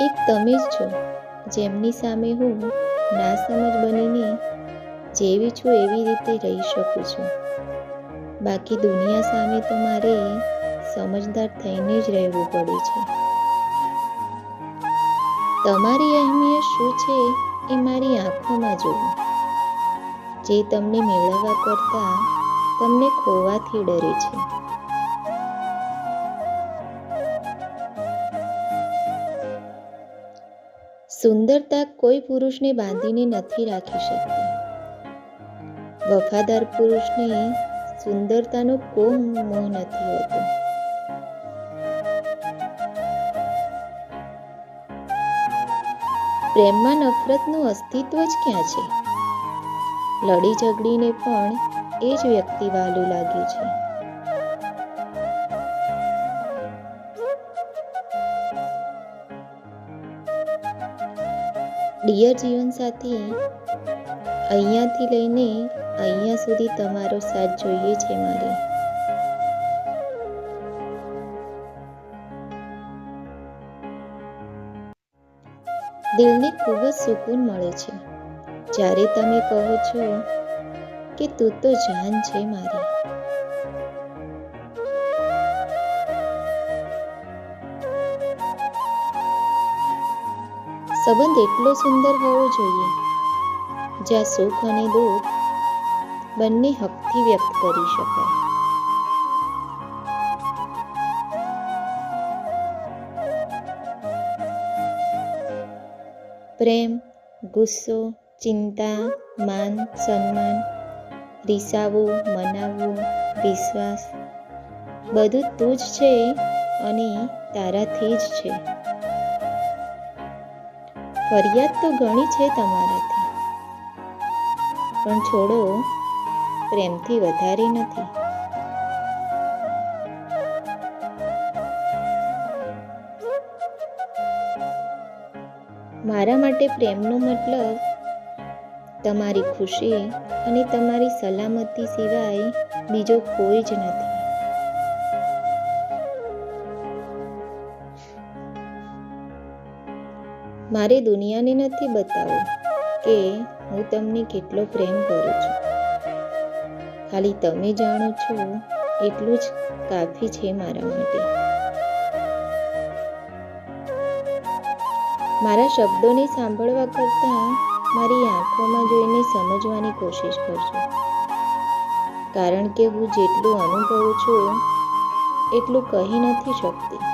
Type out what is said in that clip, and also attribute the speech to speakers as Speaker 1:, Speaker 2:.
Speaker 1: એક તમે જ છો જેમની સામે હું નાસમજ બનીને જેવી છું એવી રીતે રહી શકું છું. બાકી દુનિયા સામે તો મારે સમજદાર થઈને જ રહેવું પડે છે. તમારી અહેમિયત શું છે એ મારી આંખોમાં જોવું, જે તમને મેળવવા કરતાં તમને ખોવાથી ડરે છે. સુંદરતા કોઈ પુરુષને બાંધીને નથી રાખી શકતી. વફાદાર પુરુષને સુંદરતાનો કોઈ મોહ નથી હોતો. પ્રેમમાં નફરતનું અસ્તિત્વ જ ક્યાં છે? લડી ઝઘડીને પણ એ જ વ્યક્તિ વહાલું લાગે છે. ડિયર જીવનસાથી, અહીંયાથી લઈને અહીંયા સુધી તમારો સાથ જોઈએ છે મારે. દિલને ખૂબ જ સુકૂન મળે છે જ્યારે તમે કહો છો કે તું તો જાન છે મારી. સંબંધ એટલો સુંદર હોવો જોઈએ જ્યાં સુખ અને દુઃખ બંને હકથી વ્યક્ત કરી શકાય. પ્રેમ, ગુસ્સો, ચિંતા, માન, સન્માન, રિસાવું, મનાવવું, વિશ્વાસ, બધું તું જ છે અને તારાથી જ છે. ફરિયાદ તો ઘણી છે તમારાથી, પણ છોડો, પ્રેમથી વધારે નથી. મારા માટે પ્રેમનો મતલબ તમારી ખુશી અને તમારી સલામતી સિવાય બીજો કોઈ જ નથી. મારે દુનિયાને નથી બતાવવું કે હું તમને કેટલો પ્રેમ કરું છું. ખાલી તમે જાણો છો એટલું જ કાફી છે મારા માટે. મારા શબ્દોને સાંભળવા કરતાં મારી આંખોમાં જોઈને સમજવાની કોશિશ કરજો, કારણ કે હું જેટલું અનુભવું છું એટલું કહી નથી શકતી.